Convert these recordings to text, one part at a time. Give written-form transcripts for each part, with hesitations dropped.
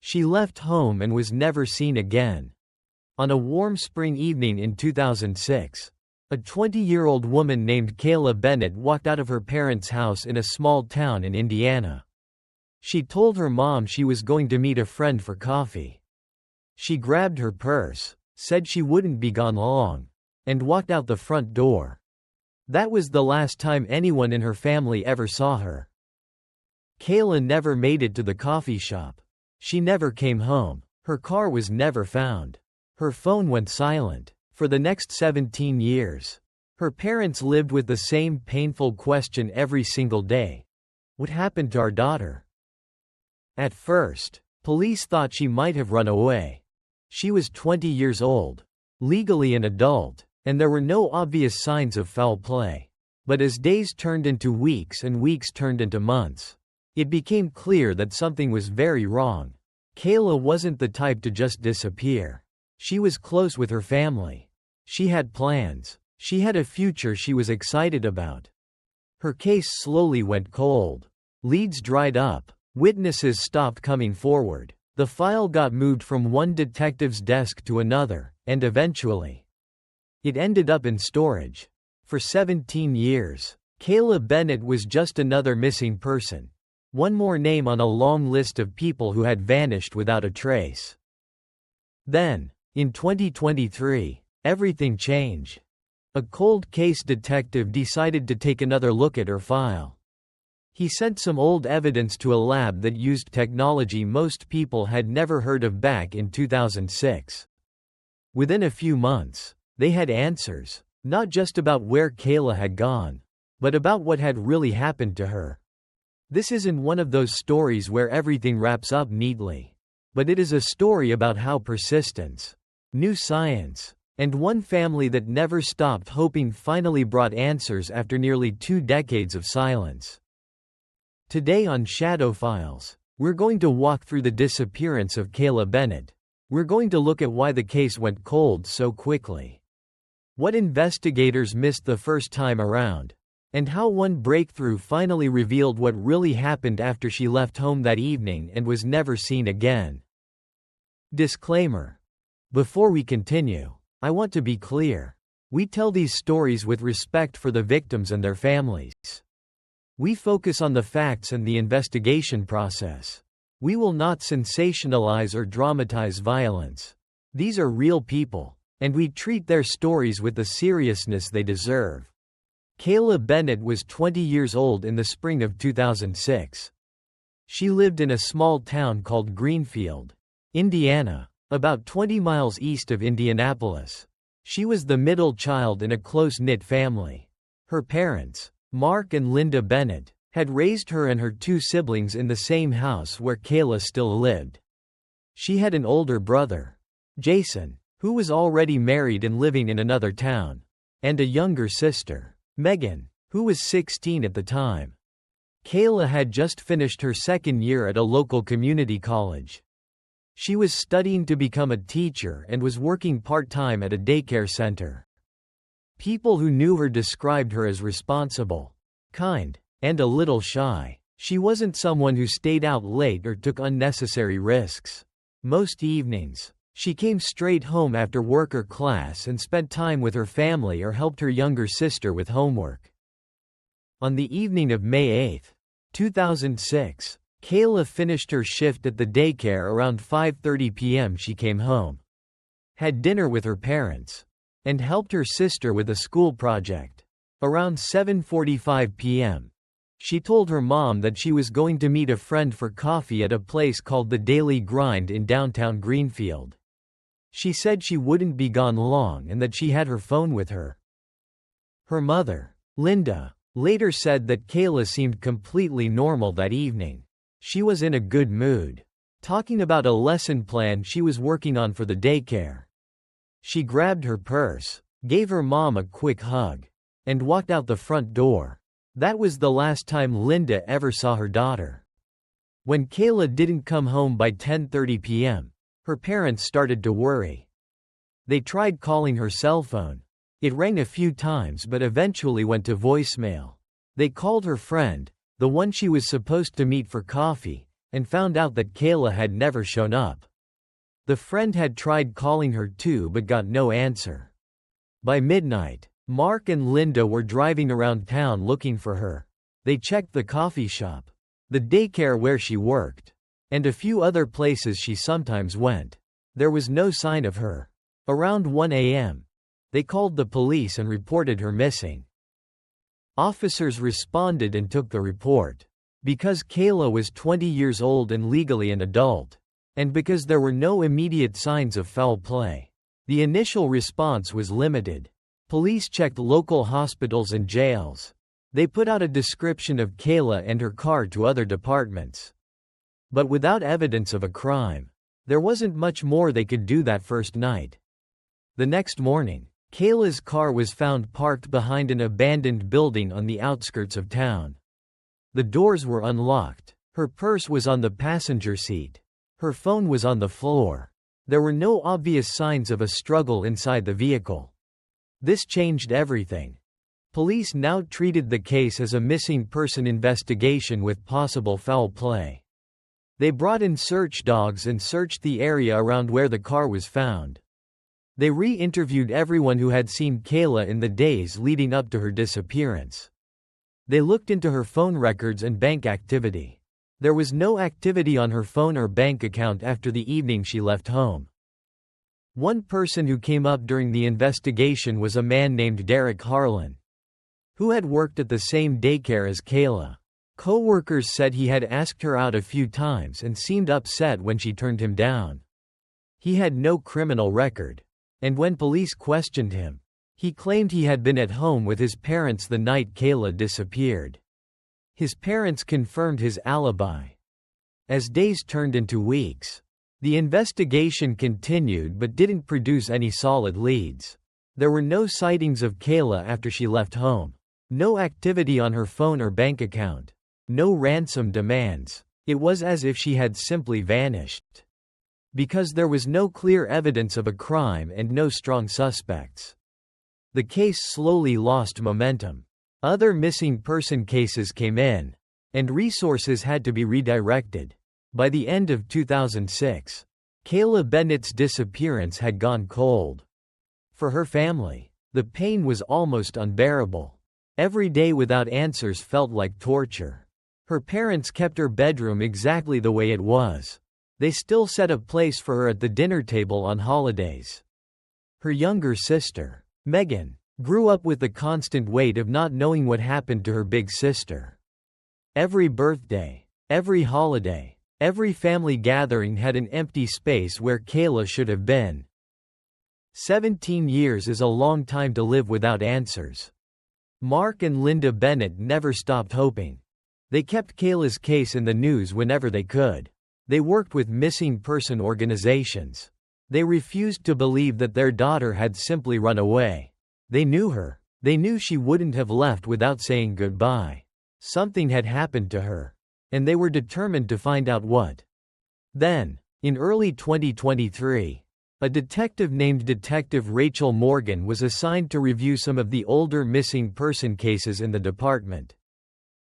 She left home and was never seen again. On a warm spring evening in 2006, a 20-year-old woman named Kayla Bennett walked out of her parents' house in a small town in Indiana. She told her mom she was going to meet a friend for coffee. She grabbed her purse, said she wouldn't be gone long, and walked out the front door. That was the last time anyone in her family ever saw her. Kayla never made it to the coffee shop. She never came home. Her car was never found. Her phone went silent. For the next 17 years, her parents lived with the same painful question every single day. What happened to our daughter? At first, police thought she might have run away. She was 20 years old, legally an adult, and there were no obvious signs of foul play. But as days turned into weeks and weeks turned into months, it became clear that something was very wrong. Kayla wasn't the type to just disappear. She was close with her family. She had plans. She had a future she was excited about. Her case slowly went cold. Leads dried up. Witnesses stopped coming forward. The file got moved from one detective's desk to another, and eventually, it ended up in storage. For 17 years, Kayla Bennett was just another missing person. One more name on a long list of people who had vanished without a trace. Then, in 2023, everything changed. A cold case detective decided to take another look at her file. He sent some old evidence to a lab that used technology most people had never heard of back in 2006. Within a few months, they had answers, not just about where Kayla had gone, but about what had really happened to her. This isn't one of those stories where everything wraps up neatly, but it is a story about how persistence, new science, and one family that never stopped hoping finally brought answers after nearly 2 decades of silence. Today on Shadow Files, we're going to walk through the disappearance of Kayla Bennett. We're going to look at why the case went cold so quickly, what investigators missed the first time around, and how one breakthrough finally revealed what really happened after she left home that evening and was never seen again. Disclaimer. Before we continue, I want to be clear. We tell these stories with respect for the victims and their families. We focus on the facts and the investigation process. We will not sensationalize or dramatize violence. These are real people, and we treat their stories with the seriousness they deserve. Kayla Bennett was 20 years old in the spring of 2006. She lived in a small town called Greenfield, Indiana, about 20 miles east of Indianapolis. She was the middle child in a close-knit family. Her parents, Mark and Linda Bennett, had raised her and her 2 siblings in the same house where Kayla still lived. She had an older brother, Jason, who was already married and living in another town, and a younger sister, Megan, who was 16 at the time. Kayla had just finished her second year at a local community college. She was studying to become a teacher and was working part-time at a daycare center. People who knew her described her as responsible, kind, and a little shy. She wasn't someone who stayed out late or took unnecessary risks. Most evenings, she came straight home after work or class and spent time with her family or helped her younger sister with homework. On the evening of May 8, 2006, Kayla finished her shift at the daycare around 5:30 p.m. She came home, had dinner with her parents, and helped her sister with a school project. Around 7:45 p.m., she told her mom that she was going to meet a friend for coffee at a place called the Daily Grind in downtown Greenfield. She said she wouldn't be gone long and that she had her phone with her. Her mother, Linda, later said that Kayla seemed completely normal that evening. She was in a good mood, talking about a lesson plan she was working on for the daycare. She grabbed her purse, gave her mom a quick hug, and walked out the front door. That was the last time Linda ever saw her daughter. When Kayla didn't come home by 10:30 p.m., her parents started to worry. They tried calling her cell phone. It rang a few times but eventually went to voicemail. They called her friend, the one she was supposed to meet for coffee, and found out that Kayla had never shown up. The friend had tried calling her too but got no answer. By midnight, Mark and Linda were driving around town looking for her. They checked the coffee shop, the daycare where she worked, and a few other places she sometimes went. There was no sign of her. Around 1 a.m., they called the police and reported her missing. Officers responded and took the report. Because Kayla was 20 years old and legally an adult, and because there were no immediate signs of foul play, the initial response was limited. Police checked local hospitals and jails. They put out a description of Kayla and her car to other departments. But without evidence of a crime, there wasn't much more they could do that first night. The next morning, Kayla's car was found parked behind an abandoned building on the outskirts of town. The doors were unlocked. Her purse was on the passenger seat. Her phone was on the floor. There were no obvious signs of a struggle inside the vehicle. This changed everything. Police now treated the case as a missing person investigation with possible foul play. They brought in search dogs and searched the area around where the car was found. They re-interviewed everyone who had seen Kayla in the days leading up to her disappearance. They looked into her phone records and bank activity. There was no activity on her phone or bank account after the evening she left home. One person who came up during the investigation was a man named Derek Harlan, who had worked at the same daycare as Kayla. Co-workers said he had asked her out a few times and seemed upset when she turned him down. He had no criminal record, and when police questioned him, he claimed he had been at home with his parents the night Kayla disappeared. His parents confirmed his alibi. As days turned into weeks, the investigation continued but didn't produce any solid leads. There were no sightings of Kayla after she left home. No activity on her phone or bank account. No ransom demands. It was as if she had simply vanished. Because there was no clear evidence of a crime and no strong suspects, the case slowly lost momentum. Other missing person cases came in, and resources had to be redirected. By the end of 2006, Kayla Bennett's disappearance had gone cold. For her family, the pain was almost unbearable. Every day without answers felt like torture. Her parents kept her bedroom exactly the way it was. They still set a place for her at the dinner table on holidays. Her younger sister, Megan, grew up with the constant weight of not knowing what happened to her big sister. Every birthday, every holiday, every family gathering had an empty space where Kayla should have been. 17 years is a long time to live without answers. Mark and Linda Bennett never stopped hoping. They kept Kayla's case in the news whenever they could. They worked with missing person organizations. They refused to believe that their daughter had simply run away. They knew her. They knew she wouldn't have left without saying goodbye. Something had happened to her, and they were determined to find out what. Then, in early 2023, a detective named Detective Rachel Morgan was assigned to review some of the older missing person cases in the department.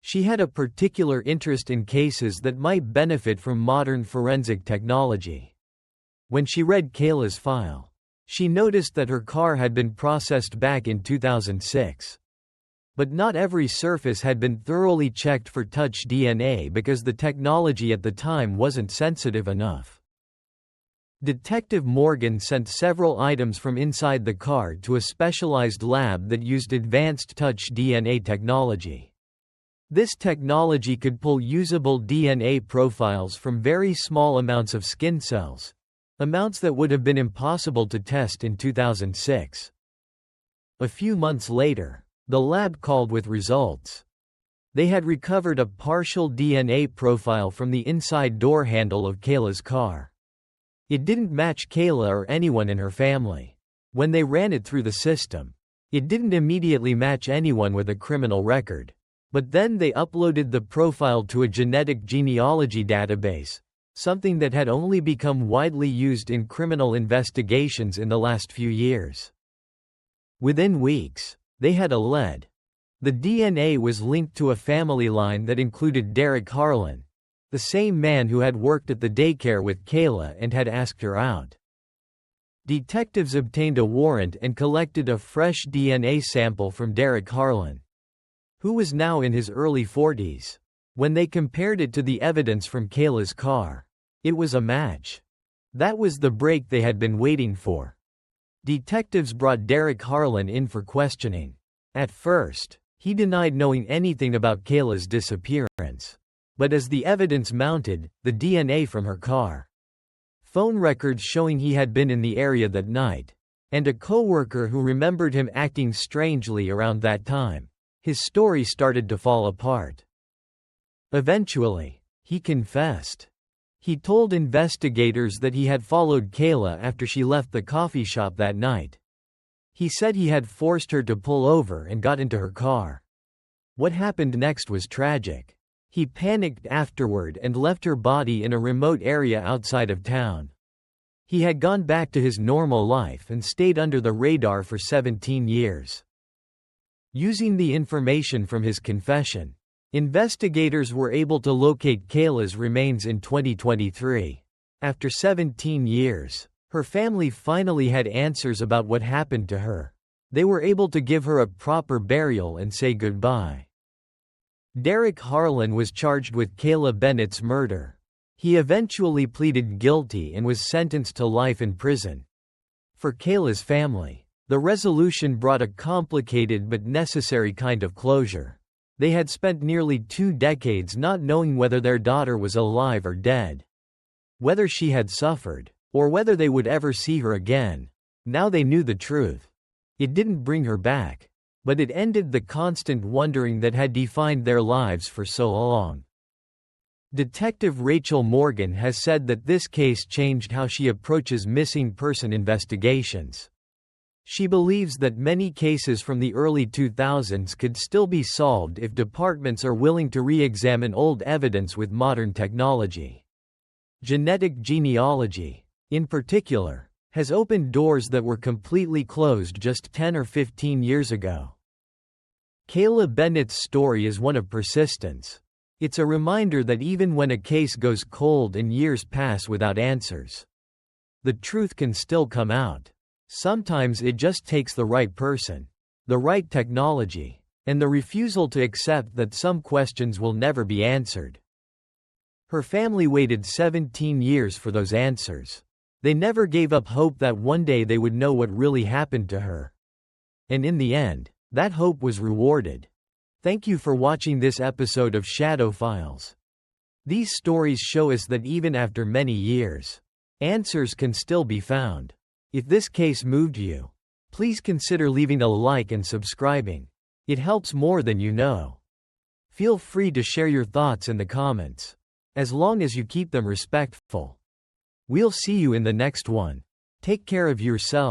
She had a particular interest in cases that might benefit from modern forensic technology. When she read Kayla's file, she noticed that her car had been processed back in 2006. But not every surface had been thoroughly checked for touch DNA because the technology at the time wasn't sensitive enough. Detective Morgan sent several items from inside the car to a specialized lab that used advanced touch DNA technology. This technology could pull usable DNA profiles from very small amounts of skin cells, amounts that would have been impossible to test in 2006. A few months later, the lab called with results. They had recovered a partial DNA profile from the inside door handle of Kayla's car. It didn't match Kayla or anyone in her family. When they ran it through the system, it didn't immediately match anyone with a criminal record. But then they uploaded the profile to a genetic genealogy database, something that had only become widely used in criminal investigations in the last few years. Within weeks, they had a lead. The DNA was linked to a family line that included Derek Harlan, the same man who had worked at the daycare with Kayla and had asked her out. Detectives obtained a warrant and collected a fresh DNA sample from Derek Harlan, who was now in his early 40s. When they compared it to the evidence from Kayla's car, it was a match. That was the break they had been waiting for. Detectives brought Derek Harlan in for questioning. At first, he denied knowing anything about Kayla's disappearance. But as the evidence mounted, the DNA from her car, phone records showing he had been in the area that night, and a coworker who remembered him acting strangely around that time, his story started to fall apart. Eventually, he confessed. He told investigators that he had followed Kayla after she left the coffee shop that night. He said he had forced her to pull over and got into her car. What happened next was tragic. He panicked afterward and left her body in a remote area outside of town. He had gone back to his normal life and stayed under the radar for 17 years. Using the information from his confession, investigators were able to locate Kayla's remains in 2023. After 17 years, her family finally had answers about what happened to her. They were able to give her a proper burial and say goodbye. Derek Harlan was charged with Kayla Bennett's murder. He eventually pleaded guilty and was sentenced to life in prison. For Kayla's family, the resolution brought a complicated but necessary kind of closure. They had spent nearly 2 decades not knowing whether their daughter was alive or dead, whether she had suffered, or whether they would ever see her again. Now they knew the truth. It didn't bring her back, but it ended the constant wondering that had defined their lives for so long. Detective Rachel Morgan has said that this case changed how she approaches missing person investigations. She believes that many cases from the early 2000s could still be solved if departments are willing to re-examine old evidence with modern technology. Genetic genealogy, in particular, has opened doors that were completely closed just 10 or 15 years ago. Kayla Bennett's story is one of persistence. It's a reminder that even when a case goes cold and years pass without answers, the truth can still come out. Sometimes it just takes the right person, the right technology, and the refusal to accept that some questions will never be answered. Her family waited 17 years for those answers. They never gave up hope that one day they would know what really happened to her. And in the end, that hope was rewarded. Thank you for watching this episode of Shadow Files. These stories show us that even after many years, answers can still be found. If this case moved you, please consider leaving a like and subscribing. It helps more than you know. Feel free to share your thoughts in the comments, as long as you keep them respectful. We'll see you in the next one. Take care of yourself.